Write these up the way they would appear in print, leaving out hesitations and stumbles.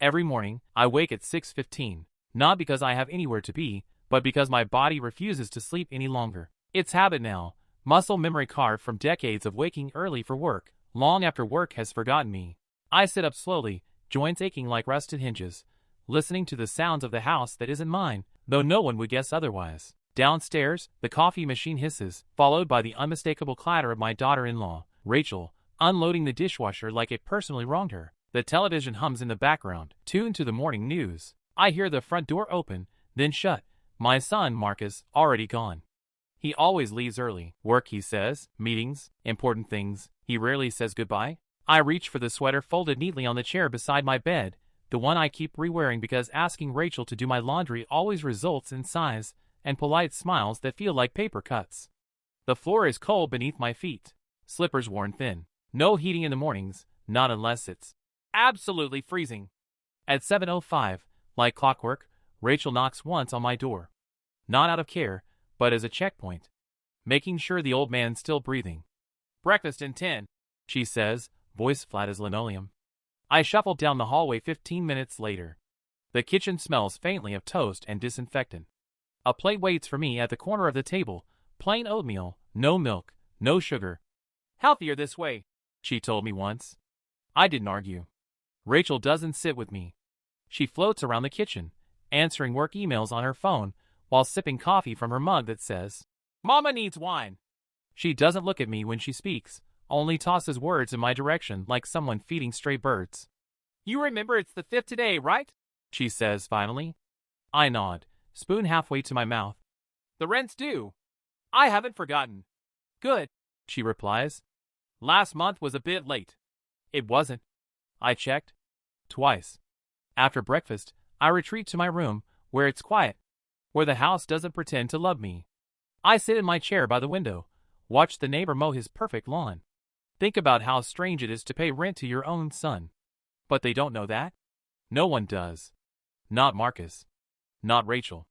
Every morning, I wake at 6:15, not because I have anywhere to be, but because my body refuses to sleep any longer. It's habit now, muscle memory carved from decades of waking early for work, long after work has forgotten me. I sit up slowly, joints aching like rusted hinges, listening to the sounds of the house that isn't mine, though no one would guess otherwise. Downstairs, the coffee machine hisses, followed by the unmistakable clatter of my daughter-in-law, Rachel, unloading the dishwasher like it personally wronged her. The television hums in the background, tuned to the morning news. I hear the front door open, then shut. My son, Marcus, already gone. He always leaves early. Work, he says, meetings, important things. He rarely says goodbye. I reach for the sweater folded neatly on the chair beside my bed, the one I keep re-wearing because asking Rachel to do my laundry always results in sighs and polite smiles that feel like paper cuts. The floor is cold beneath my feet, slippers worn thin. No heating in the mornings, not unless it's absolutely freezing. At 7:05, like clockwork, Rachel knocks once on my door. Not out of care, but as a checkpoint, making sure the old man's still breathing. "Breakfast in 10, she says, voice flat as linoleum. I shuffle down the hallway 15 minutes later. The kitchen smells faintly of toast and disinfectant. A plate waits for me at the corner of the table, plain oatmeal, no milk, no sugar. "Healthier this way," she told me once. I didn't argue. Rachel doesn't sit with me. She floats around the kitchen, answering work emails on her phone while sipping coffee from her mug that says, "Mama needs wine." She doesn't look at me when she speaks, only tosses words in my direction like someone feeding stray birds. "You remember it's the 5th today, right?" she says finally. I nod, spoon halfway to my mouth. "The rent's due." "I haven't forgotten." "Good," she replies. "Last month was a bit late." It wasn't. I checked. Twice. After breakfast, I retreat to my room, where it's quiet, where the house doesn't pretend to love me. I sit in my chair by the window, watch the neighbor mow his perfect lawn. Think about how strange it is to pay rent to your own son. But they don't know that. No one does. Not Marcus. Not Rachel.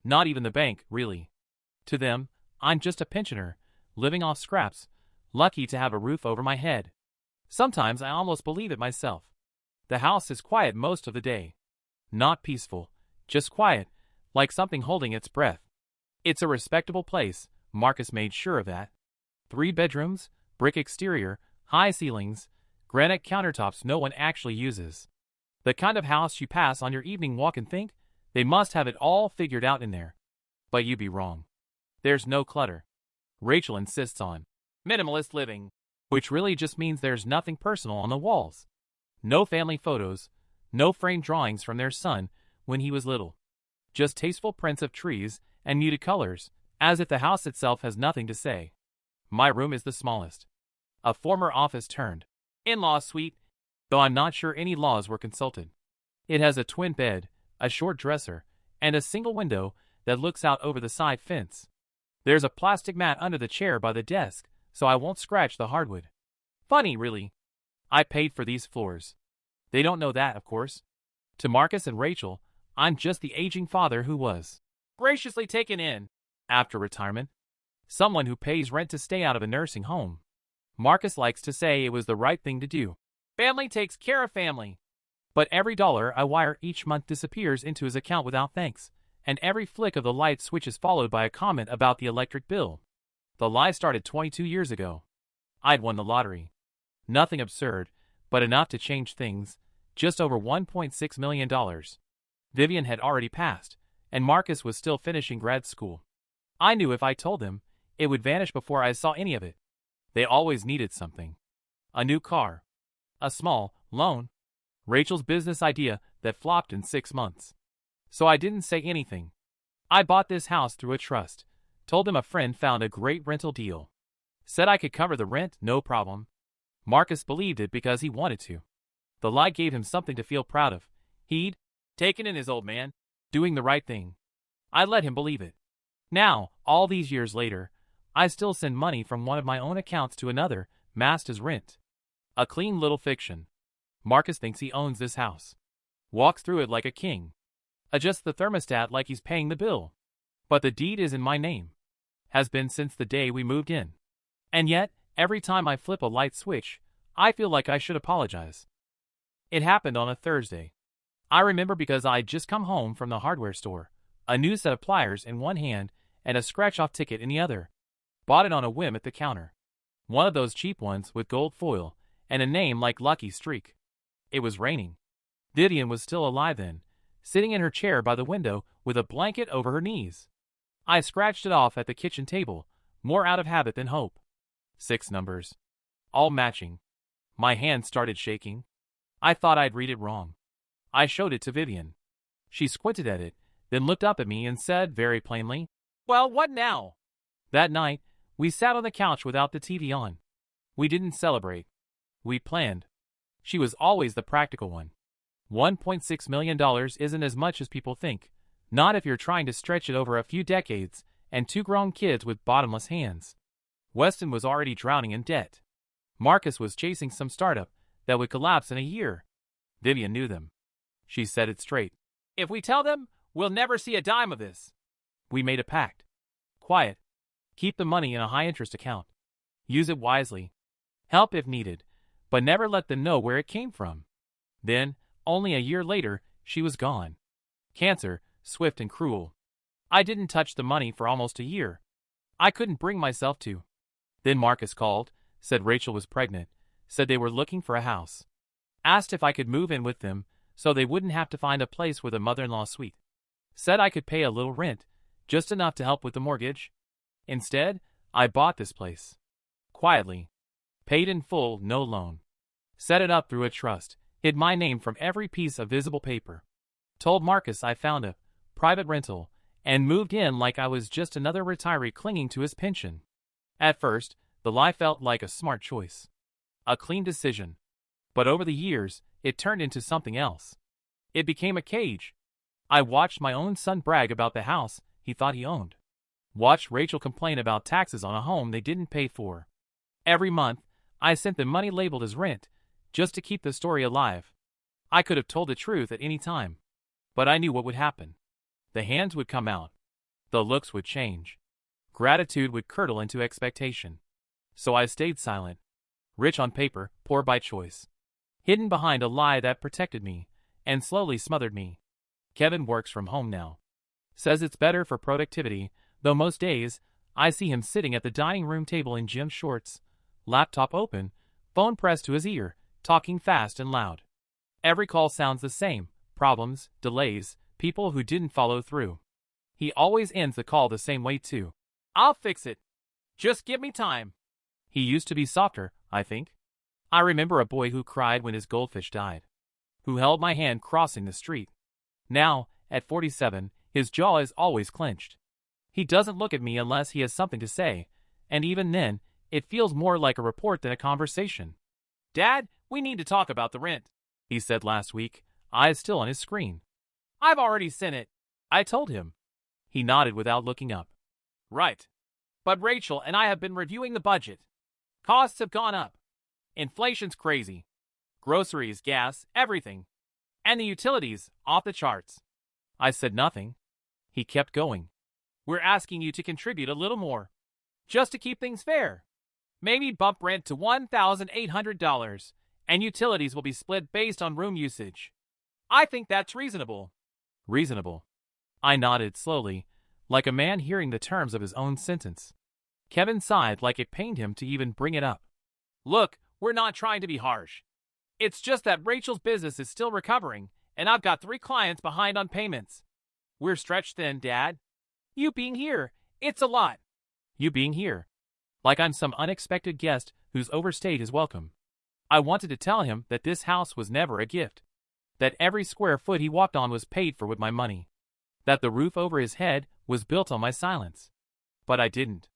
Not even the bank, really. To them, I'm just a pensioner, living off scraps, lucky to have a roof over my head. Sometimes I almost believe it myself. The house is quiet most of the day. Not peaceful, just quiet, like something holding its breath. It's a respectable place, Marcus made sure of that. 3 bedrooms, brick exterior, high ceilings, granite countertops no one actually uses. The kind of house you pass on your evening walk and think, they must have it all figured out in there. But you'd be wrong. There's no clutter. Rachel insists on minimalist living, which really just means there's nothing personal on the walls. No family photos, no framed drawings from their son when he was little. Just tasteful prints of trees and muted colors, as if the house itself has nothing to say. My room is the smallest. A former office turned in-law suite, though I'm not sure any laws were consulted. It has a twin bed, a short dresser, and a single window that looks out over the side fence. There's a plastic mat under the chair by the desk, so I won't scratch the hardwood. Funny, really. I paid for these floors. They don't know that, of course. To Marcus and Rachel, I'm just the aging father who was graciously taken in, after retirement. Someone who pays rent to stay out of a nursing home. Marcus likes to say it was the right thing to do. Family takes care of family. But every dollar I wire each month disappears into his account without thanks, and every flick of the light switch is followed by a comment about the electric bill. The lie started 22 years ago. I'd won the lottery. Nothing absurd, but enough to change things, just over $1.6 million. Vivian had already passed, and Marcus was still finishing grad school. I knew if I told him, it would vanish before I saw any of it. They always needed something. A new car. A small loan. Rachel's business idea that flopped in 6 months. So I didn't say anything. I bought this house through a trust. Told him a friend found a great rental deal. Said I could cover the rent, no problem. Marcus believed it because he wanted to. The lie gave him something to feel proud of. He'd taken in his old man, doing the right thing. I let him believe it. Now, all these years later, I still send money from one of my own accounts to another, masked as rent. A clean little fiction. Marcus thinks he owns this house. Walks through it like a king. Adjusts the thermostat like he's paying the bill. But the deed is in my name. Has been since the day we moved in. And yet, every time I flip a light switch, I feel like I should apologize. It happened on a Thursday. I remember because I'd just come home from the hardware store, a new set of pliers in one hand and a scratch-off ticket in the other. Bought it on a whim at the counter. One of those cheap ones with gold foil and a name like Lucky Streak. It was raining. Vivian was still alive then, sitting in her chair by the window with a blanket over her knees. I scratched it off at the kitchen table, more out of habit than hope. 6 numbers. All matching. My hand started shaking. I thought I'd read it wrong. I showed it to Vivian. She squinted at it, then looked up at me and said very plainly, "Well, what now?" That night, we sat on the couch without the TV on. We didn't celebrate. We planned. She was always the practical one. $1.6 million isn't as much as people think, not if you're trying to stretch it over a few decades and 2 grown kids with bottomless hands. Weston was already drowning in debt. Marcus was chasing some startup that would collapse in a year. Vivian knew them. She said it straight. "If we tell them, we'll never see a dime of this." We made a pact. Quiet. Keep the money in a high-interest account. Use it wisely. Help if needed, but never let them know where it came from. Then, only a year later, she was gone. Cancer, swift and cruel. I didn't touch the money for almost a year. I couldn't bring myself to. Then Marcus called, said Rachel was pregnant, said they were looking for a house. Asked if I could move in with them so they wouldn't have to find a place with a mother-in-law suite. Said I could pay a little rent, just enough to help with the mortgage. Instead, I bought this place. Quietly. Paid in full, no loan. Set it up through a trust, hid my name from every piece of visible paper. Told Marcus I found a private rental and moved in like I was just another retiree clinging to his pension. At first, the lie felt like a smart choice. A clean decision. But over the years, it turned into something else. It became a cage. I watched my own son brag about the house he thought he owned. Watched Rachel complain about taxes on a home they didn't pay for. Every month, I sent them money labeled as rent, just to keep the story alive. I could have told the truth at any time. But I knew what would happen. The hands would come out. The looks would change. Gratitude would curdle into expectation. So I stayed silent. Rich on paper, poor by choice. Hidden behind a lie that protected me, and slowly smothered me. Kevin works from home now. Says it's better for productivity, though most days, I see him sitting at the dining room table in gym shorts, laptop open, phone pressed to his ear, talking fast and loud. Every call sounds the same: problems, delays, people who didn't follow through. He always ends the call the same way too. "I'll fix it. Just give me time." He used to be softer, I think. I remember a boy who cried when his goldfish died. Who held my hand crossing the street. Now, at 47, his jaw is always clenched. He doesn't look at me unless he has something to say, and even then, it feels more like a report than a conversation. "Dad, we need to talk about the rent," he said last week, eyes still on his screen. "I've already sent it," I told him. He nodded without looking up. "Right. But Rachel and I have been reviewing the budget. Costs have gone up. Inflation's crazy. Groceries, gas, everything. And the utilities, off the charts." I said nothing. He kept going. "We're asking you to contribute a little more. Just to keep things fair. Maybe bump rent to $1,800, and utilities will be split based on room usage. I think that's reasonable." Reasonable. I nodded slowly, like a man hearing the terms of his own sentence. Kevin sighed like it pained him to even bring it up. "Look, we're not trying to be harsh. It's just that Rachel's business is still recovering, and I've got 3 clients behind on payments. We're stretched thin, Dad. You being here, it's a lot." You being here. Like I'm some unexpected guest who's overstayed his welcome. I wanted to tell him that this house was never a gift. That every square foot he walked on was paid for with my money. That the roof over his head was built on my silence. But I didn't.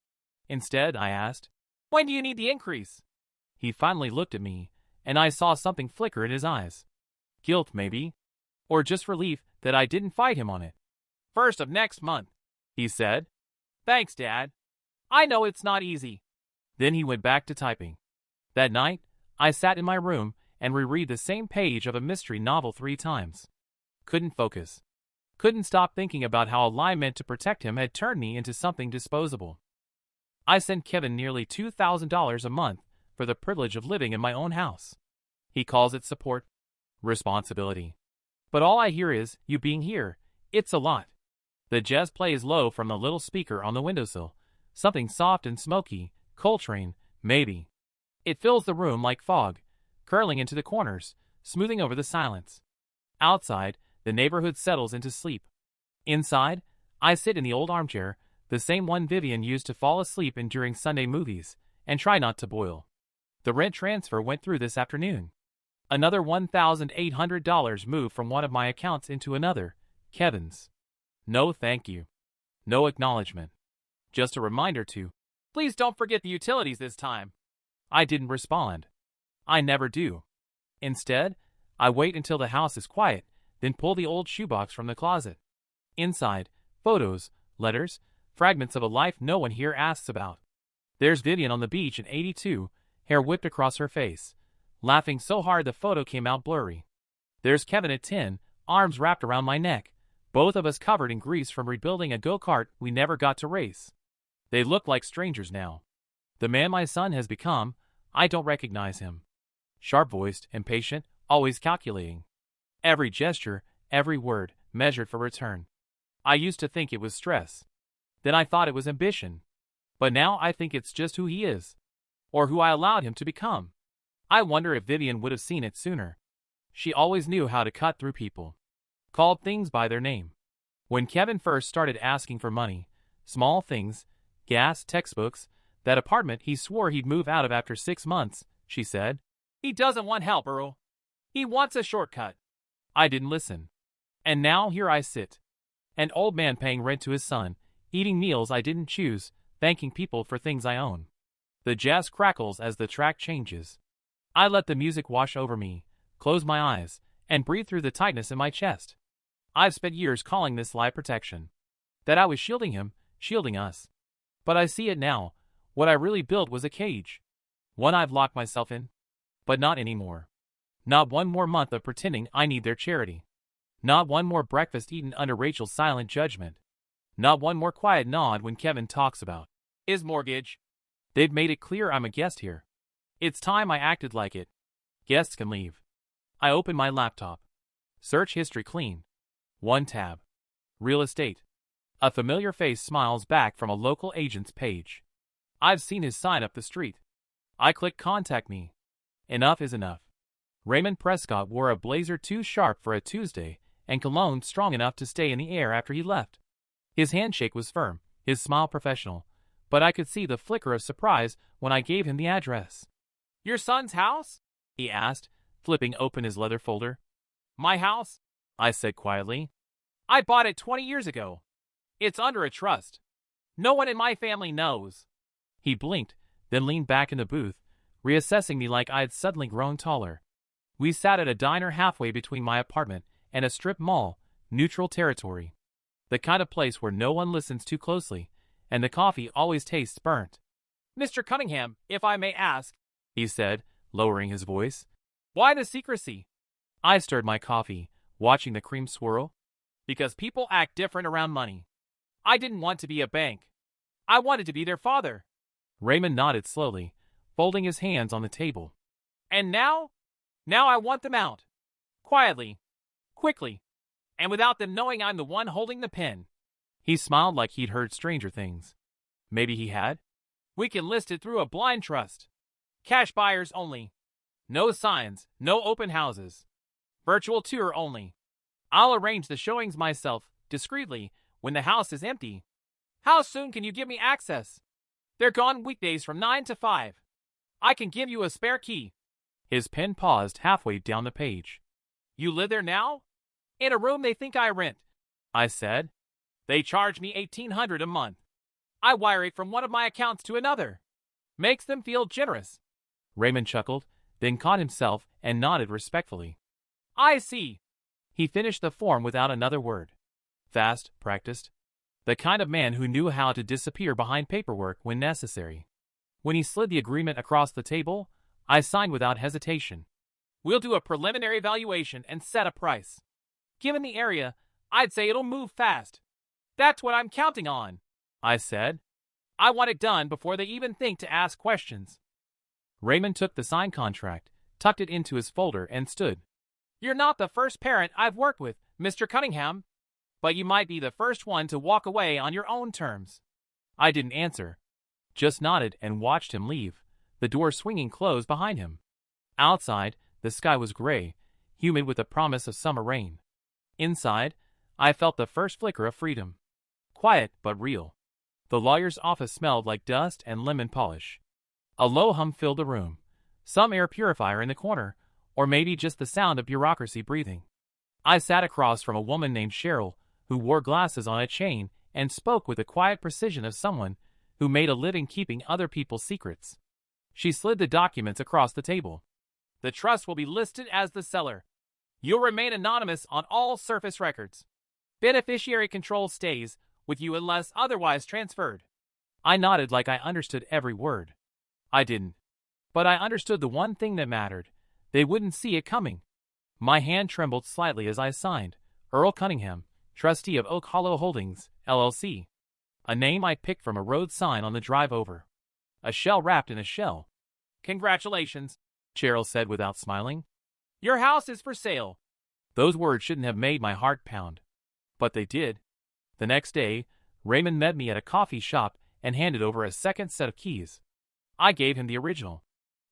Instead, I asked, "When do you need the increase?" He finally looked at me, and I saw something flicker in his eyes. Guilt, maybe. Or just relief that I didn't fight him on it. "First of next month," he said. "Thanks, Dad. I know it's not easy." Then he went back to typing. That night, I sat in my room and reread the same page of a mystery novel 3 times. Couldn't focus. Couldn't stop thinking about how a lie meant to protect him had turned me into something disposable. I sent Kevin nearly $2,000 a month for the privilege of living in my own house. He calls it support. Responsibility. But all I hear is, you being here. It's a lot. The jazz plays low from the little speaker on the windowsill. Something soft and smoky, Coltrane, maybe. It fills the room like fog, curling into the corners, smoothing over the silence. Outside, the neighborhood settles into sleep. Inside, I sit in the old armchair, the same one Vivian used to fall asleep in during Sunday movies, and try not to boil. The rent transfer went through this afternoon. Another $1,800 moved from one of my accounts into another, Kevin's. No thank you. No acknowledgement. Just a reminder to, please don't forget the utilities this time. I didn't respond. I never do. Instead, I wait until the house is quiet, then pull the old shoebox from the closet. Inside, photos, letters, fragments of a life no one here asks about. There's Vivian on the beach in '82, hair whipped across her face, laughing so hard the photo came out blurry. There's Kevin at 10, arms wrapped around my neck, both of us covered in grease from rebuilding a go-kart we never got to race. They look like strangers now. The man my son has become, I don't recognize him. Sharp-voiced, impatient, always calculating. Every gesture, every word, measured for return. I used to think it was stress. Then I thought it was ambition. But now I think it's just who he is. Or who I allowed him to become. I wonder if Vivian would have seen it sooner. She always knew how to cut through people. Called things by their name. When Kevin first started asking for money, small things, gas, textbooks, that apartment he swore he'd move out of after 6 months, she said, he doesn't want help, Earl. He wants a shortcut. I didn't listen. And now here I sit. An old man paying rent to his son, eating meals I didn't choose, thanking people for things I own. The jazz crackles as the track changes. I let the music wash over me, close my eyes, and breathe through the tightness in my chest. I've spent years calling this lie protection. That I was shielding him, shielding us. But I see it now. What I really built was a cage. One I've locked myself in. But not anymore. Not one more month of pretending I need their charity. Not one more breakfast eaten under Rachel's silent judgment. Not one more quiet nod when Kevin talks about his mortgage. They've made it clear I'm a guest here. It's time I acted like it. Guests can leave. I open my laptop. Search history clean. 1 tab. Real estate. A familiar face smiles back from a local agent's page. I've seen his sign up the street. I click contact me. Enough is enough. Raymond Prescott wore a blazer too sharp for a Tuesday and cologne strong enough to stay in the air after he left. His handshake was firm, his smile professional, but I could see the flicker of surprise when I gave him the address. Your son's house? He asked, flipping open his leather folder. My house? I said quietly. I bought it 20 years ago. It's under a trust. No one in my family knows. He blinked, then leaned back in the booth, reassessing me like I had suddenly grown taller. We sat at a diner halfway between my apartment and a strip mall, neutral territory. The kind of place where no one listens too closely, and the coffee always tastes burnt. Mr. Cunningham, if I may ask, he said, lowering his voice, why the secrecy? I stirred my coffee, watching the cream swirl. Because people act different around money. I didn't want to be a bank. I wanted to be their father. Raymond nodded slowly, folding his hands on the table. And now? Now I want them out. Quietly. Quickly. And without them knowing I'm the one holding the pen. He smiled like he'd heard stranger things. Maybe he had. We can list it through a blind trust. Cash buyers only. No signs, no open houses. Virtual tour only. I'll arrange the showings myself, discreetly, when the house is empty. How soon can you give me access? They're gone weekdays from 9 to 5. I can give you a spare key. His pen paused halfway down the page. You live there now? In a room they think I rent, I said. They charge me $1,800 a month. I wire it from one of my accounts to another. Makes them feel generous. Raymond chuckled, then caught himself and nodded respectfully. I see. He finished the form without another word. Fast, practiced. The kind of man who knew how to disappear behind paperwork when necessary. When he slid the agreement across the table, I signed without hesitation. We'll do a preliminary valuation and set a price. Given the area, I'd say it'll move fast. That's what I'm counting on, I said. I want it done before they even think to ask questions. Raymond took the signed contract, tucked it into his folder, and stood. You're not the first parent I've worked with, Mr. Cunningham, but you might be the first one to walk away on your own terms. I didn't answer, just nodded and watched him leave, the door swinging closed behind him. Outside, the sky was gray, humid with the promise of summer rain. Inside, I felt the first flicker of freedom. Quiet but real. The lawyer's office smelled like dust and lemon polish. A low hum filled the room, some air purifier in the corner, or maybe just the sound of bureaucracy breathing. I sat across from a woman named Cheryl, who wore glasses on a chain and spoke with the quiet precision of someone who made a living keeping other people's secrets. She slid the documents across the table. The trust will be listed as the seller. You'll remain anonymous on all surface records. Beneficiary control stays with you unless otherwise transferred. I nodded like I understood every word. I didn't. But I understood the one thing that mattered. They wouldn't see it coming. My hand trembled slightly as I signed, Earl Cunningham, trustee of Oak Hollow Holdings, LLC. A name I picked from a road sign on the drive over. A shell wrapped in a shell. Congratulations, Cheryl said without smiling. Your house is for sale. Those words shouldn't have made my heart pound. But they did. The next day, Raymond met me at a coffee shop and handed over a second set of keys. I gave him the original.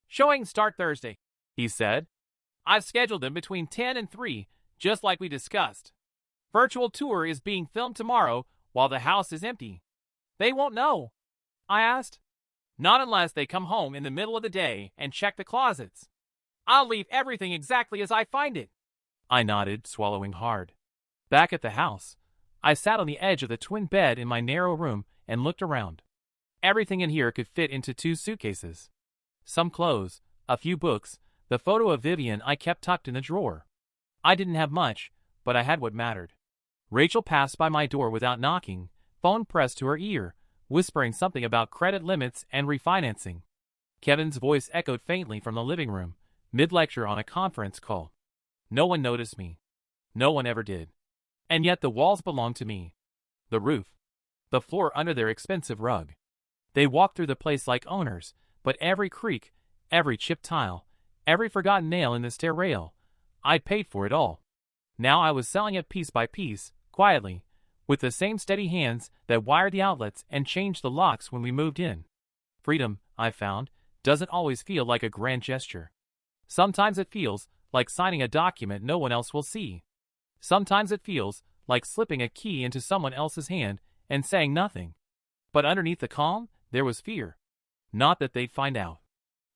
Showings start Thursday, he said. I've scheduled them between 10 and 3, just like we discussed. Virtual tour is being filmed tomorrow while the house is empty. They won't know, I asked. Not unless they come home in the middle of the day and check the closets. I'll leave everything exactly as I find it. I nodded, swallowing hard. Back at the house, I sat on the edge of the twin bed in my narrow room and looked around. Everything in here could fit into 2 suitcases. Some clothes, a few books, the photo of Vivian I kept tucked in the drawer. I didn't have much, but I had what mattered. Rachel passed by my door without knocking, phone pressed to her ear, whispering something about credit limits and refinancing. Kevin's voice echoed faintly from the living room, mid-lecture on a conference call. No one noticed me. No one ever did. And yet the walls belonged to me. The roof. The floor under their expensive rug. They walked through the place like owners, but every creak, every chipped tile, every forgotten nail in the stair rail, I'd paid for it all. Now I was selling it piece by piece, quietly, with the same steady hands that wired the outlets and changed the locks when we moved in. Freedom, I found, doesn't always feel like a grand gesture. Sometimes it feels like signing a document no one else will see. Sometimes it feels like slipping a key into someone else's hand and saying nothing. But underneath the calm, there was fear. Not that they'd find out.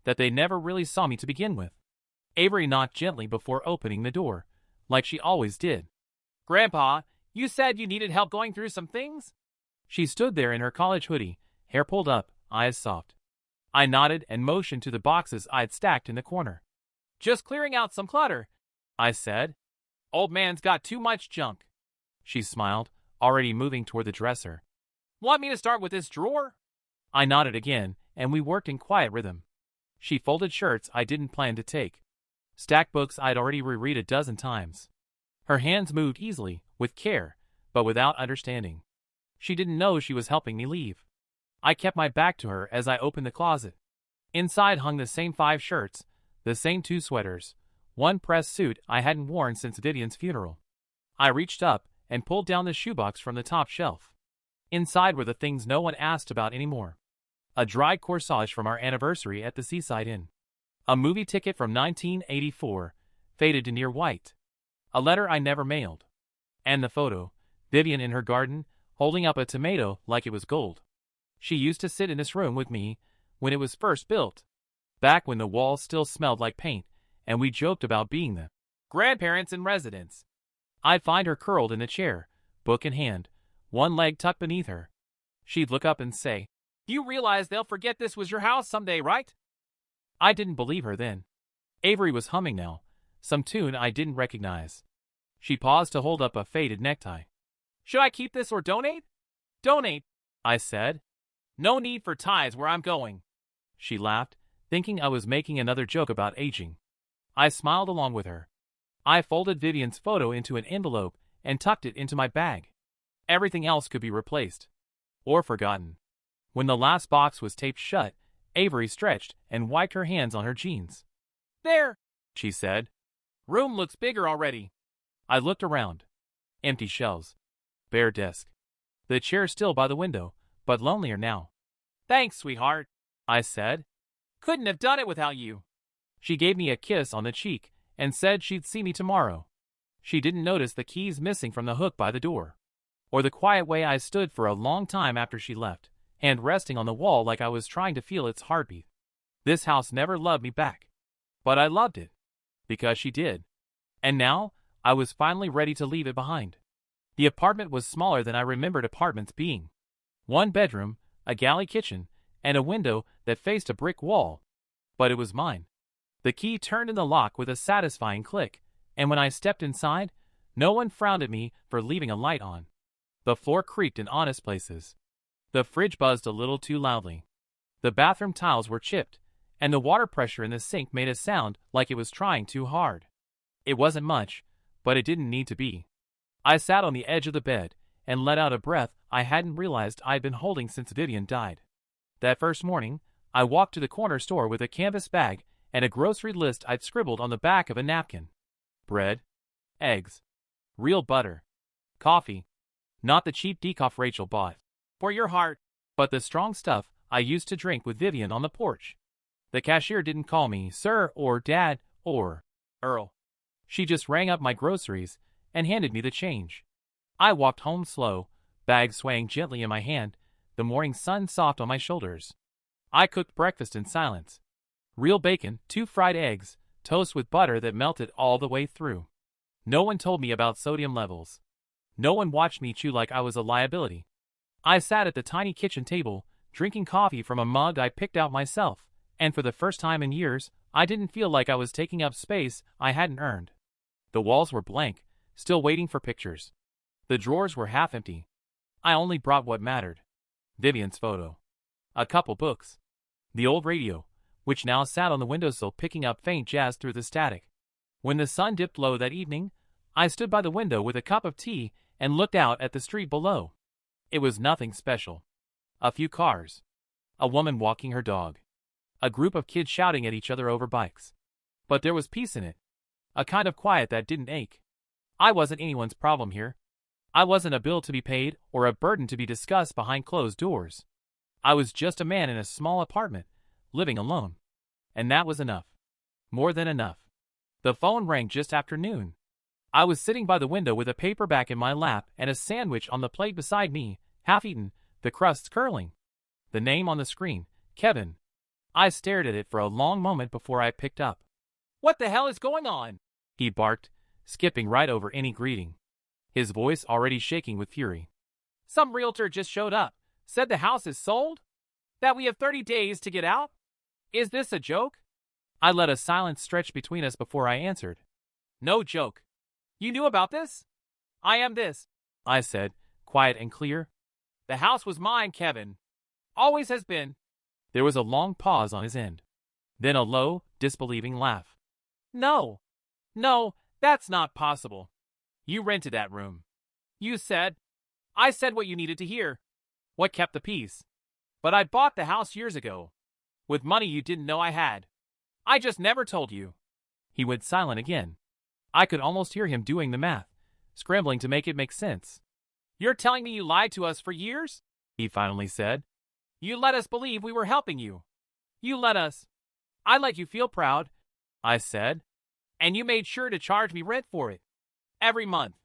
That they never really saw me to begin with. Avery knocked gently before opening the door, like she always did. Grandpa, you said you needed help going through some things? She stood there in her college hoodie, hair pulled up, eyes soft. I nodded and motioned to the boxes I'd stacked in the corner. Just clearing out some clutter, I said. Old man's got too much junk. She smiled, already moving toward the dresser. Want me to start with this drawer? I nodded again, and we worked in quiet rhythm. She folded shirts I didn't plan to take. Stacked books I'd already reread a dozen times. Her hands moved easily, with care, but without understanding. She didn't know she was helping me leave. I kept my back to her as I opened the closet. Inside hung the same 5 shirts, the same 2 sweaters, 1 pressed suit I hadn't worn since Vivian's funeral. I reached up and pulled down the shoebox from the top shelf. Inside were the things no one asked about anymore. A dried corsage from our anniversary at the Seaside Inn. A movie ticket from 1984, faded to near white. A letter I never mailed. And the photo, Vivian in her garden, holding up a tomato like it was gold. She used to sit in this room with me when it was first built. Back when the walls still smelled like paint, and we joked about being the grandparents in residence. I'd find her curled in a chair, book in hand, one leg tucked beneath her. She'd look up and say, You realize they'll forget this was your house someday, right? I didn't believe her then. Avery was humming now, some tune I didn't recognize. She paused to hold up a faded necktie. Should I keep this or donate? Donate, I said. No need for ties where I'm going. She laughed, thinking I was making another joke about aging. I smiled along with her. I folded Vivian's photo into an envelope and tucked it into my bag. Everything else could be replaced. Or forgotten. When the last box was taped shut, Avery stretched and wiped her hands on her jeans. There, she said. Room looks bigger already. I looked around. Empty shelves. Bare desk. The chair still by the window, but lonelier now. Thanks, sweetheart, I said. Couldn't have done it without you. She gave me a kiss on the cheek and said she'd see me tomorrow. She didn't notice the keys missing from the hook by the door, or the quiet way I stood for a long time after she left, hand resting on the wall like I was trying to feel its heartbeat. This house never loved me back, but I loved it, because she did. And now, I was finally ready to leave it behind. The apartment was smaller than I remembered apartments being. 1 bedroom, a galley kitchen, and a window that faced a brick wall. But it was mine. The key turned in the lock with a satisfying click, and when I stepped inside, no one frowned at me for leaving a light on. The floor creaked in honest places. The fridge buzzed a little too loudly. The bathroom tiles were chipped, and the water pressure in the sink made a sound like it was trying too hard. It wasn't much, but it didn't need to be. I sat on the edge of the bed and let out a breath I hadn't realized I'd been holding since Vivian died. That first morning, I walked to the corner store with a canvas bag and a grocery list I'd scribbled on the back of a napkin. Bread, eggs, real butter, coffee, not the cheap decaf Rachel bought for your heart, but the strong stuff I used to drink with Vivian on the porch. The cashier didn't call me Sir or Dad or Earl. She just rang up my groceries and handed me the change. I walked home slow, bag swaying gently in my hand, the morning sun soft on my shoulders. I cooked breakfast in silence. Real bacon, 2 fried eggs, toast with butter that melted all the way through. No one told me about sodium levels. No one watched me chew like I was a liability. I sat at the tiny kitchen table, drinking coffee from a mug I picked out myself, and for the first time in years, I didn't feel like I was taking up space I hadn't earned. The walls were blank, still waiting for pictures. The drawers were half empty. I only brought what mattered. Vivian's photo. A couple books. The old radio, which now sat on the windowsill picking up faint jazz through the static. When the sun dipped low that evening, I stood by the window with a cup of tea and looked out at the street below. It was nothing special. A few cars. A woman walking her dog. A group of kids shouting at each other over bikes. But there was peace in it. A kind of quiet that didn't ache. I wasn't anyone's problem here. I wasn't a bill to be paid or a burden to be discussed behind closed doors. I was just a man in a small apartment, living alone. And that was enough. More than enough. The phone rang just after noon. I was sitting by the window with a paperback in my lap and a sandwich on the plate beside me, half eaten, the crusts curling. The name on the screen, Kevin. I stared at it for a long moment before I picked up. "What the hell is going on?" he barked, skipping right over any greeting. His voice already shaking with fury. "Some realtor just showed up, said the house is sold? That we have 30 days to get out? Is this a joke?" I let a silence stretch between us before I answered. "No joke. You knew about this?" "I am this," I said, quiet and clear. "The house was mine, Kevin. Always has been." There was a long pause on his end. Then a low, disbelieving laugh. No, that's not possible. You rented that room. You said. I said what you needed to hear. What kept the peace. But I bought the house years ago. With money you didn't know I had. I just never told you." He went silent again. I could almost hear him doing the math, scrambling to make it make sense. "You're telling me you lied to us for years?" he finally said. "You let us believe we were helping you. You let us." "I let you feel proud," I said. "And you made sure to charge me rent for it. Every month.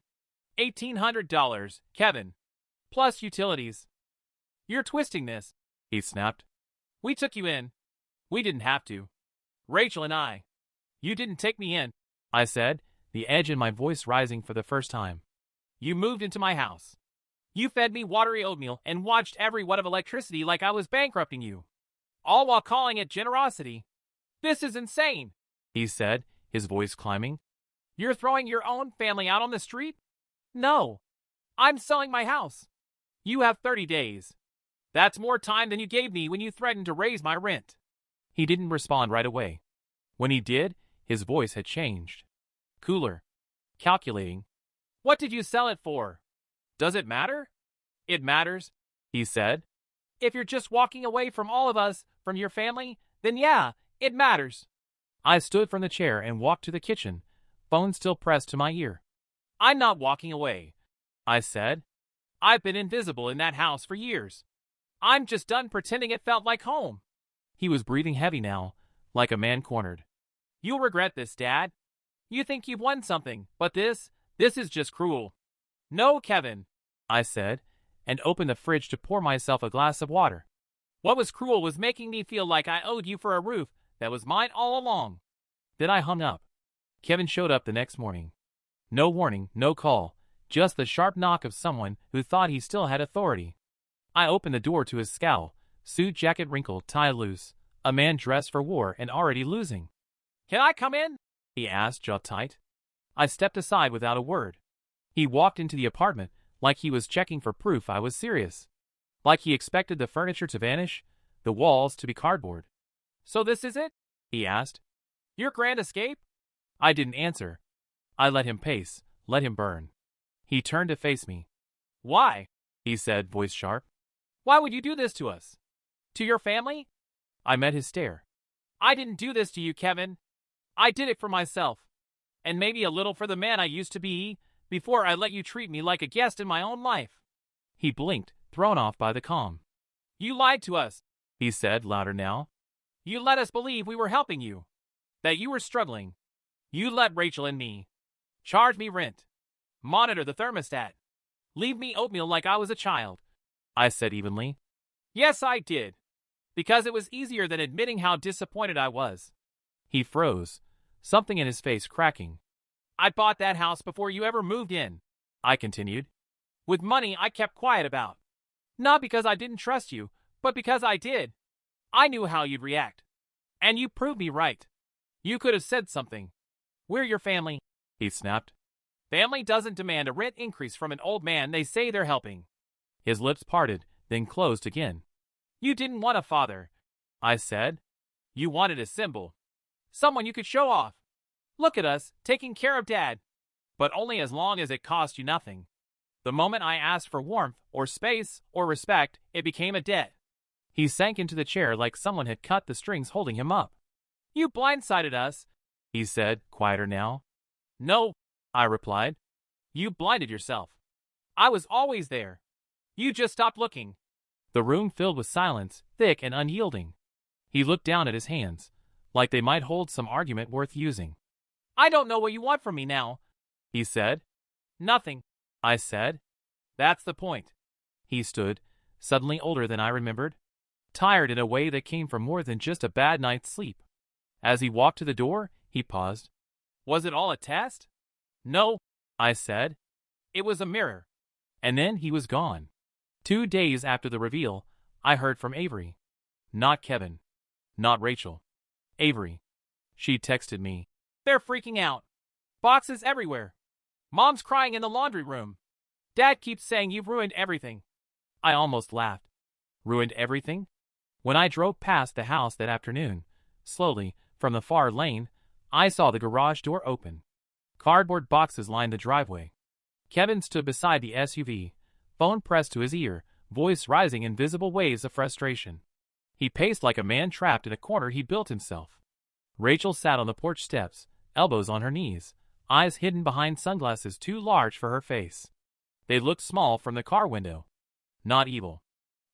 $1,800, Kevin. Plus utilities." "You're twisting this," he snapped. "We took you in. We didn't have to. Rachel and I. You didn't take me in," I said, the edge in my voice rising for the first time. "You moved into my house. You fed me watery oatmeal and watched every watt of electricity like I was bankrupting you. All while calling it generosity. This is insane," he said, his voice climbing. "You're throwing your own family out on the street?" "No. I'm selling my house. You have 30 days. That's more time than you gave me when you threatened to raise my rent." He didn't respond right away. When he did, his voice had changed. Cooler. Calculating. "What did you sell it for? Does it matter?" "It matters," he said. "If you're just walking away from all of us, from your family, then yeah, it matters." I stood from the chair and walked to the kitchen, phone still pressed to my ear. "I'm not walking away," I said. "I've been invisible in that house for years. I'm just done pretending it felt like home." He was breathing heavy now, like a man cornered. "You'll regret this, Dad. You think you've won something, but this is just cruel." "No, Kevin," I said, and opened the fridge to pour myself a glass of water. "What was cruel was making me feel like I owed you for a roof that was mine all along." Then I hung up. Kevin showed up the next morning. No warning, no call, just the sharp knock of someone who thought he still had authority. I opened the door to his scowl, suit jacket wrinkled, tie loose, a man dressed for war and already losing. "Can I come in?" he asked, jaw tight. I stepped aside without a word. He walked into the apartment like he was checking for proof I was serious. Like he expected the furniture to vanish, the walls to be cardboard. "So this is it?" he asked. "Your grand escape?" I didn't answer. I let him pace, let him burn. He turned to face me. "Why?" he said, voice sharp. "Why would you do this to us? To your family?" I met his stare. "I didn't do this to you, Kevin. I did it for myself. And maybe a little for the man I used to be, before I let you treat me like a guest in my own life." He blinked, thrown off by the calm. "You lied to us," he said, louder now. "You let us believe we were helping you, that you were struggling. You let Rachel and me charge me rent, monitor the thermostat, leave me oatmeal like I was a child," I said evenly. "Yes, I did. Because it was easier than admitting how disappointed I was." He froze, something in his face cracking. "I bought that house before you ever moved in," I continued, "with money I kept quiet about. Not because I didn't trust you, but because I did. I knew how you'd react. And you proved me right. You could have said something. 'We're your family,' he snapped. 'Family doesn't demand a rent increase from an old man they say they're helping.'" His lips parted, then closed again. "You didn't want a father," I said. "You wanted a symbol. Someone you could show off. Look at us, taking care of Dad. But only as long as it cost you nothing. The moment I asked for warmth, or space, or respect, it became a debt." He sank into the chair like someone had cut the strings holding him up. "You blindsided us," he said, quieter now. "No," I replied. "You blinded yourself. I was always there. You just stopped looking." The room filled with silence, thick and unyielding. He looked down at his hands, like they might hold some argument worth using. "I don't know what you want from me now," he said. "Nothing," I said. "That's the point." He stood, suddenly older than I remembered, tired in a way that came from more than just a bad night's sleep. As he walked to the door, he paused. "Was it all a test?" "No," I said. "It was a mirror." And then he was gone. 2 days after the reveal, I heard from Avery. Not Kevin. Not Rachel. Avery. She texted me. "They're freaking out. Boxes everywhere. Mom's crying in the laundry room. Dad keeps saying you've ruined everything." I almost laughed. Ruined everything? When I drove past the house that afternoon, slowly, from the far lane, I saw the garage door open. Cardboard boxes lined the driveway. Kevin stood beside the SUV, phone pressed to his ear, voice rising in visible waves of frustration. He paced like a man trapped in a corner he built himself. Rachel sat on the porch steps, elbows on her knees, eyes hidden behind sunglasses too large for her face. They looked small from the car window. Not evil.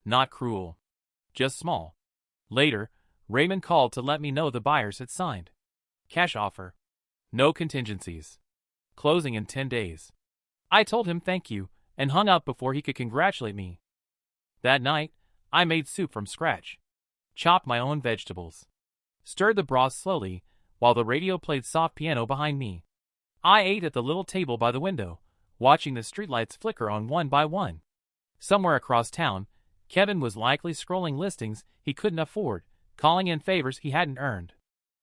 Not cruel. Just small. Later, Raymond called to let me know the buyers had signed. Cash offer. No contingencies. Closing in 10 days. I told him thank you, and hung up before he could congratulate me. That night, I made soup from scratch. Chopped my own vegetables. Stirred the broth slowly, while the radio played soft piano behind me. I ate at the little table by the window, watching the streetlights flicker on one by one. Somewhere across town, Kevin was likely scrolling listings he couldn't afford, calling in favors he hadn't earned.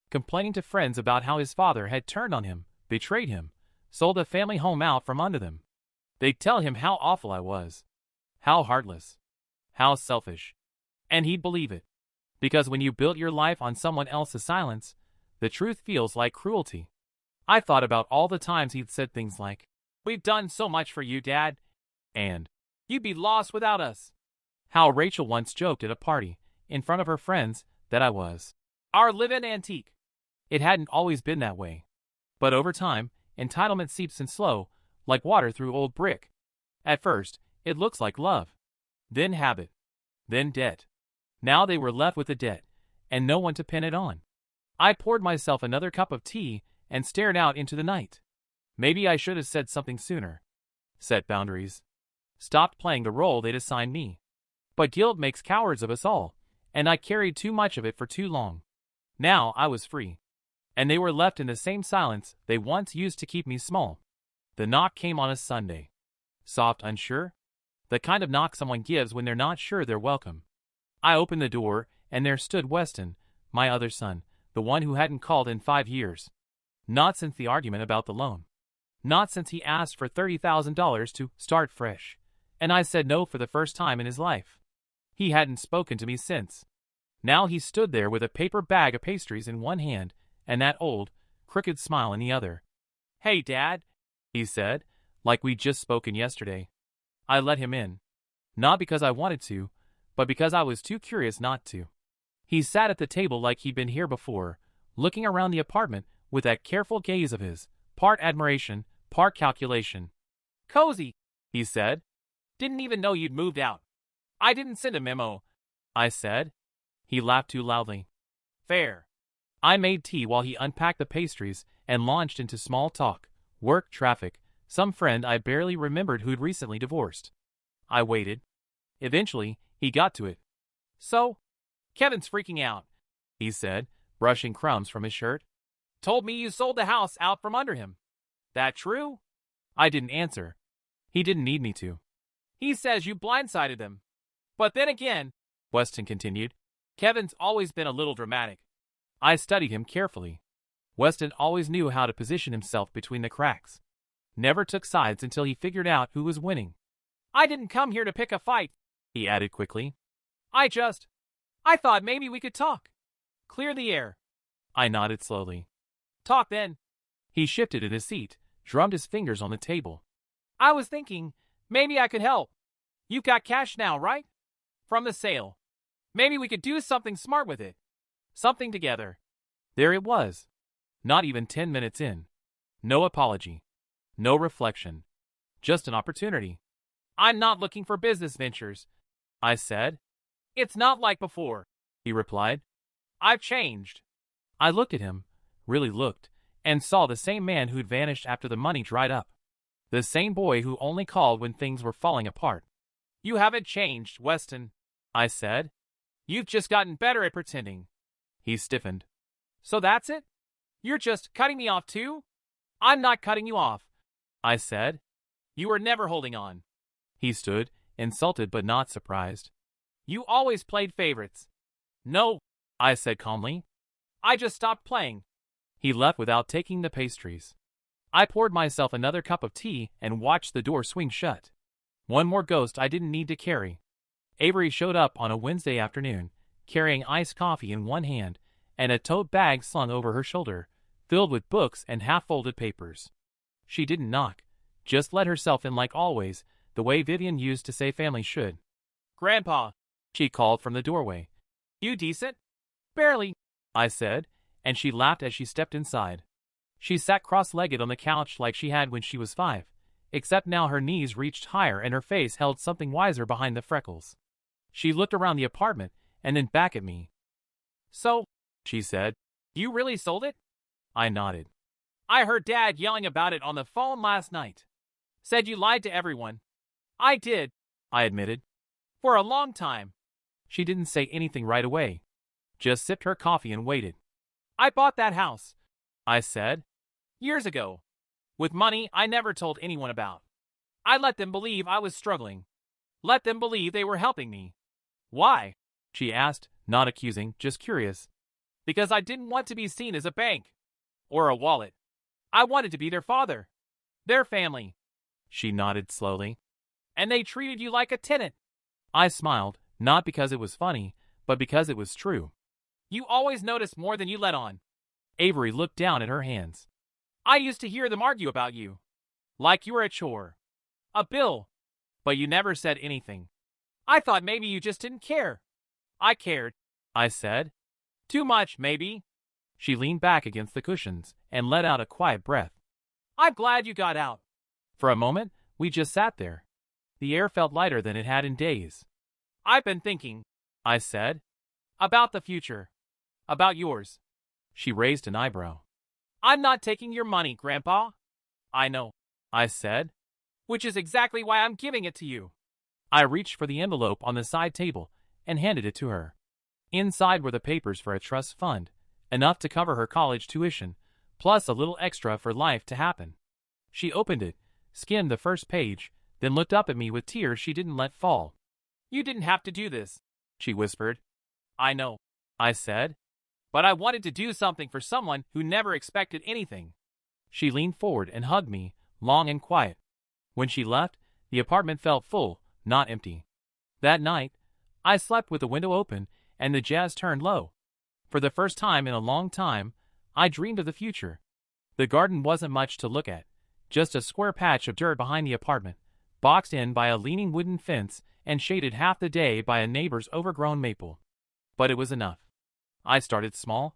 Complaining to friends about how his father had turned on him, betrayed him, sold the family home out from under them. They'd tell him how awful I was. How heartless. How selfish. And he'd believe it. Because when you built your life on someone else's silence, the truth feels like cruelty. I thought about all the times he'd said things like, "We've done so much for you, Dad," and "You'd be lost without us." How Rachel once joked at a party, in front of her friends, that I was our live-in antique. It hadn't always been that way. But over time, entitlement seeps in slow, like water through old brick. At first, it looks like love. Then habit. Then debt. Now they were left with the debt, and no one to pin it on. I poured myself another cup of tea and stared out into the night. Maybe I should have said something sooner. Set boundaries. Stopped playing the role they'd assigned me. But guilt makes cowards of us all, and I carried too much of it for too long. Now I was free. And they were left in the same silence they once used to keep me small. The knock came on a Sunday. Soft, unsure? The kind of knock someone gives when they're not sure they're welcome. I opened the door, and there stood Weston, my other son, the one who hadn't called in 5 years. Not since the argument about the loan. Not since he asked for $30,000 to start fresh, and I said no for the first time in his life. He hadn't spoken to me since. Now he stood there with a paper bag of pastries in one hand and that old, crooked smile in the other. "Hey, Dad," he said, like we'd just spoken yesterday. I let him in. Not because I wanted to, but because I was too curious not to. He sat at the table like he'd been here before, looking around the apartment with that careful gaze of his, part admiration, part calculation. "Cozy," he said. "Didn't even know you'd moved out." "I didn't send a memo," I said. He laughed too loudly. "Fair." I made tea while he unpacked the pastries and launched into small talk, work, traffic, some friend I barely remembered who'd recently divorced. I waited. Eventually, he got to it. "So, Kevin's freaking out," he said, brushing crumbs from his shirt. "Told me you sold the house out from under him. That true?" I didn't answer. He didn't need me to. "He says you blindsided him. But then again," Weston continued, "Kevin's always been a little dramatic." I studied him carefully. Weston always knew how to position himself between the cracks. Never took sides until he figured out who was winning. "I didn't come here to pick a fight," he added quickly. I thought maybe we could talk. Clear the air." I nodded slowly. "Talk then." He shifted in his seat, drummed his fingers on the table. "I was thinking, maybe I could help. You've got cash now, right? From the sale. Maybe we could do something smart with it. Something together." There it was. Not even 10 minutes in. No apology. No reflection. Just an opportunity. "I'm not looking for business ventures," I said. "It's not like before," he replied. "I've changed." I looked at him, really looked, and saw the same man who'd vanished after the money dried up. The same boy who only called when things were falling apart. "You haven't changed, Weston," I said. "You've just gotten better at pretending." He stiffened. "So that's it? You're just cutting me off too?" "I'm not cutting you off," I said. "You were never holding on." He stood, insulted but not surprised. "You always played favorites." "No," I said calmly. "I just stopped playing." He left without taking the pastries. I poured myself another cup of tea and watched the door swing shut. One more ghost I didn't need to carry. Avery showed up on a Wednesday afternoon, carrying iced coffee in one hand and a tote bag slung over her shoulder, filled with books and half-folded papers. She didn't knock, just let herself in like always, the way Vivian used to say family should. "Grandpa," she called from the doorway. "You decent?" "Barely," I said, and she laughed as she stepped inside. She sat cross-legged on the couch like she had when she was 5, except now her knees reached higher and her face held something wiser behind the freckles. She looked around the apartment and then back at me. "So," she said, "you really sold it?" I nodded. "I heard Dad yelling about it on the phone last night. Said you lied to everyone." "I did," I admitted. "For a long time." She didn't say anything right away. Just sipped her coffee and waited. "I bought that house," I said, "years ago. With money I never told anyone about. I let them believe I was struggling. Let them believe they were helping me." "Why?" she asked, not accusing, just curious. "Because I didn't want to be seen as a bank. Or a wallet. I wanted to be their father. Their family." She nodded slowly. "And they treated you like a tenant." I smiled, not because it was funny, but because it was true. "You always noticed more than you let on." Avery looked down at her hands. "I used to hear them argue about you. Like you were a chore. A bill. But you never said anything. I thought maybe you just didn't care." "I cared," I said. "Too much, maybe." She leaned back against the cushions and let out a quiet breath. I'm glad you got out. For a moment, we just sat there. The air felt lighter than it had in days. I've been thinking, I said, about the future. About yours. She raised an eyebrow. I'm not taking your money, Grandpa. I know, I said, which is exactly why I'm giving it to you. I reached for the envelope on the side table and handed it to her. Inside were the papers for a trust fund, enough to cover her college tuition, plus a little extra for life to happen. She opened it, skimmed the first page, then looked up at me with tears she didn't let fall. You didn't have to do this, she whispered. I know, I said, but I wanted to do something for someone who never expected anything. She leaned forward and hugged me, long and quiet. When she left, the apartment felt full, not empty. That night, I slept with the window open and the jazz turned low. For the first time in a long time, I dreamed of the future. The garden wasn't much to look at, just a square patch of dirt behind the apartment, boxed in by a leaning wooden fence and shaded half the day by a neighbor's overgrown maple. But it was enough. I started small.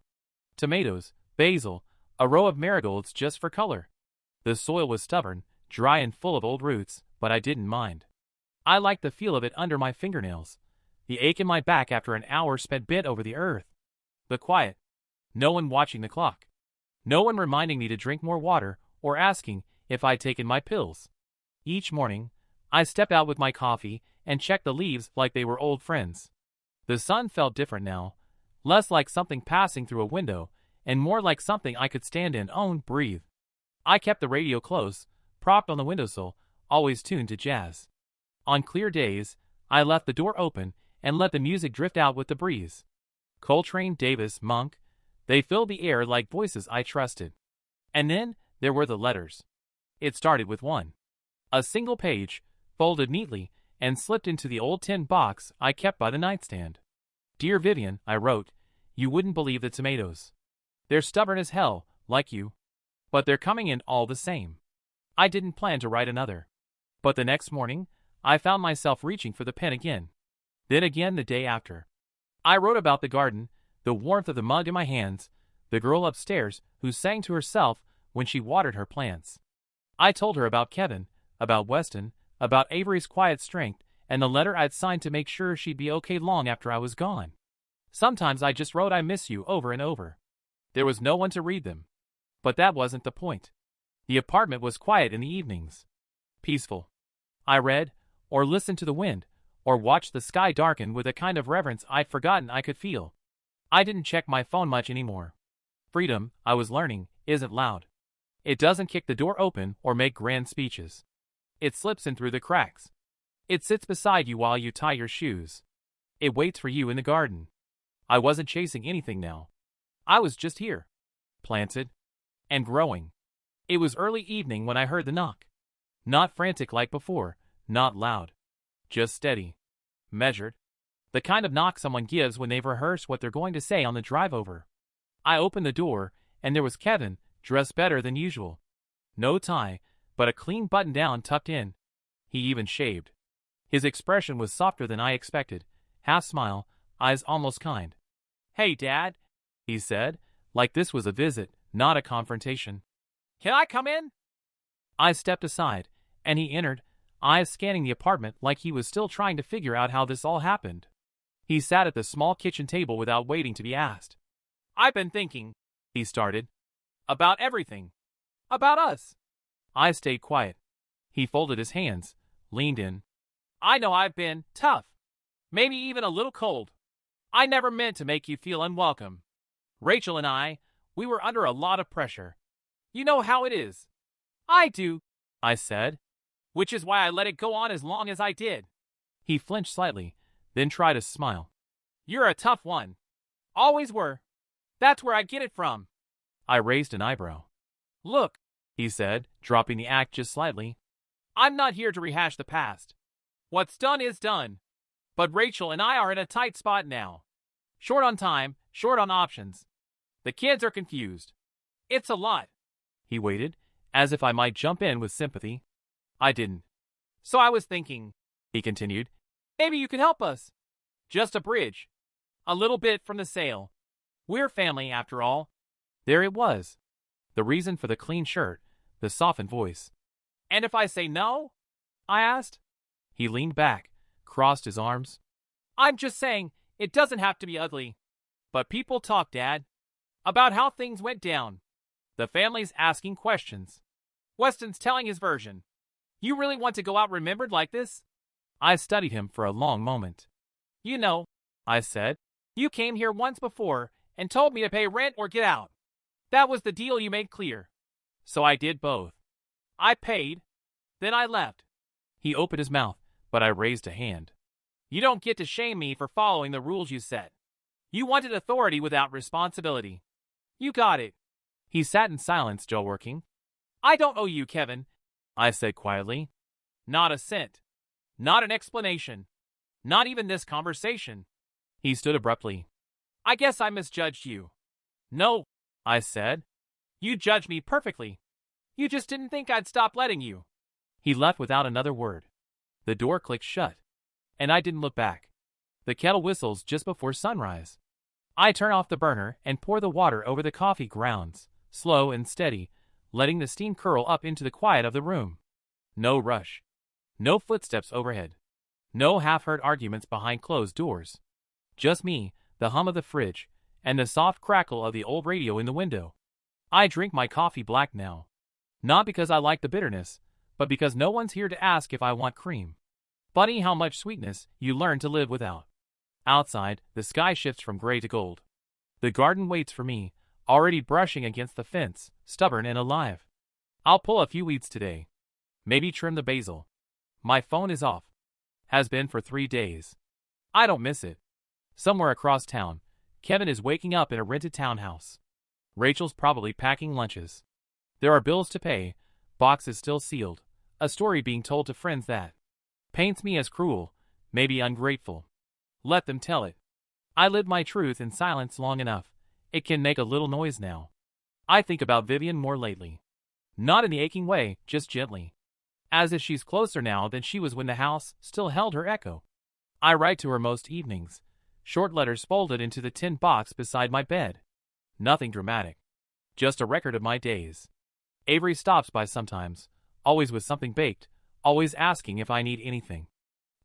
Tomatoes, basil, a row of marigolds just for color. The soil was stubborn, dry and full of old roots, but I didn't mind. I liked the feel of it under my fingernails, the ache in my back after an hour spent bent over the earth. The quiet. No one watching the clock. No one reminding me to drink more water or asking if I'd taken my pills. Each morning, I stepped out with my coffee and checked the leaves like they were old friends. The sun felt different now, less like something passing through a window and more like something I could stand in and breathe. I kept the radio close, propped on the windowsill, always tuned to jazz. On clear days, I left the door open and let the music drift out with the breeze. Coltrane, Davis, Monk, they filled the air like voices I trusted. And then there were the letters. It started with one. A single page, folded neatly, and slipped into the old tin box I kept by the nightstand. Dear Vivian, I wrote, you wouldn't believe the tomatoes. They're stubborn as hell, like you. But they're coming in all the same. I didn't plan to write another. But the next morning, I found myself reaching for the pen again. Then again the day after. I wrote about the garden, the warmth of the mug in my hands, the girl upstairs who sang to herself when she watered her plants. I told her about Kevin, about Weston, about Avery's quiet strength, and the letter I'd signed to make sure she'd be okay long after I was gone. Sometimes I just wrote I miss you over and over. There was no one to read them. But that wasn't the point. The apartment was quiet in the evenings. Peaceful. I read, or listened to the wind, or watched the sky darken with a kind of reverence I'd forgotten I could feel. I didn't check my phone much anymore. Freedom, I was learning, isn't loud. It doesn't kick the door open or make grand speeches. It slips in through the cracks. It sits beside you while you tie your shoes. It waits for you in the garden. I wasn't chasing anything now. I was just here. Planted. And growing. It was early evening when I heard the knock. Not frantic like before, not loud. Just steady. Measured. The kind of knock someone gives when they've rehearsed what they're going to say on the drive over. I opened the door, and there was Kevin, dressed better than usual. No tie, but a clean button-down tucked in. He even shaved. His expression was softer than I expected, half smile, eyes almost kind. Hey, Dad, he said, like this was a visit, not a confrontation. Can I come in? I stepped aside, and he entered, eyes scanning the apartment like he was still trying to figure out how this all happened. He sat at the small kitchen table without waiting to be asked. I've been thinking, he started, about everything. About us. I stayed quiet. He folded his hands, leaned in. I know I've been tough. Maybe even a little cold. I never meant to make you feel unwelcome. Rachel and I, we were under a lot of pressure. You know how it is. I do, I said, which is why I let it go on as long as I did. He flinched slightly, then tried to smile. You're a tough one. Always were. That's where I get it from. I raised an eyebrow. Look, he said, dropping the act just slightly. I'm not here to rehash the past. What's done is done. But Rachel and I are in a tight spot now. Short on time, short on options. The kids are confused. It's a lot. He waited, as if I might jump in with sympathy. I didn't. So I was thinking, he continued, maybe you could help us. Just a bridge. A little bit from the sale. We're family after all. There it was. The reason for the clean shirt, the softened voice. And if I say no? I asked. He leaned back, crossed his arms. I'm just saying, it doesn't have to be ugly. But people talk, Dad, about how things went down. The family's asking questions. Weston's telling his version. You really want to go out remembered like this? I studied him for a long moment. You know, I said, you came here once before and told me to pay rent or get out. That was the deal you made clear. So I did both. I paid, then I left. He opened his mouth, but I raised a hand. You don't get to shame me for following the rules you set. You wanted authority without responsibility. You got it. He sat in silence, still working. I don't owe you, Kevin, I said quietly. Not a cent. Not an explanation. Not even this conversation. He stood abruptly. I guess I misjudged you. No, I said. You judged me perfectly. You just didn't think I'd stop letting you. He left without another word. The door clicked shut, and I didn't look back. The kettle whistles just before sunrise. I turn off the burner and pour the water over the coffee grounds, slow and steady, letting the steam curl up into the quiet of the room. No rush. No footsteps overhead. No half-heard arguments behind closed doors. Just me, the hum of the fridge, and the soft crackle of the old radio in the window. I drink my coffee black now. Not because I like the bitterness, but because no one's here to ask if I want cream. Funny how much sweetness you learn to live without. Outside, the sky shifts from gray to gold. The garden waits for me, already brushing against the fence, stubborn and alive. I'll pull a few weeds today. Maybe trim the basil. My phone is off. Has been for 3 days. I don't miss it. Somewhere across town, Kevin is waking up in a rented townhouse. Rachel's probably packing lunches. There are bills to pay, boxes still sealed, a story being told to friends that paints me as cruel, maybe ungrateful. Let them tell it. I lived my truth in silence long enough. It can make a little noise now. I think about Vivian more lately. Not in the aching way, just gently. As if she's closer now than she was when the house still held her echo. I write to her most evenings, short letters folded into the tin box beside my bed. Nothing dramatic. Just a record of my days. Avery stops by sometimes, always with something baked, always asking if I need anything.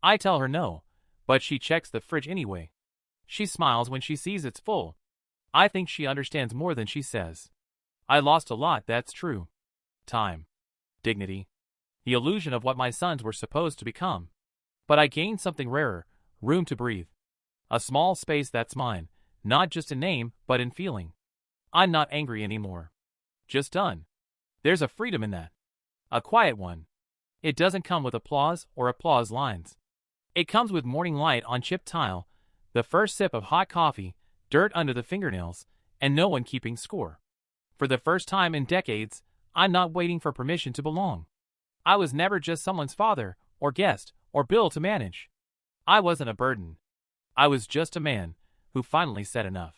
I tell her no, but she checks the fridge anyway. She smiles when she sees it's full. I think she understands more than she says. I lost a lot, that's true. Time. Dignity. The illusion of what my sons were supposed to become. But I gained something rarer, room to breathe. A small space that's mine, not just in name, but in feeling. I'm not angry anymore. Just done. There's a freedom in that. A quiet one. It doesn't come with applause or applause lines. It comes with morning light on chipped tile, the first sip of hot coffee, dirt under the fingernails, and no one keeping score. For the first time in decades, I'm not waiting for permission to belong. I was never just someone's father, or guest, or bill to manage. I wasn't a burden. I was just a man who finally said enough.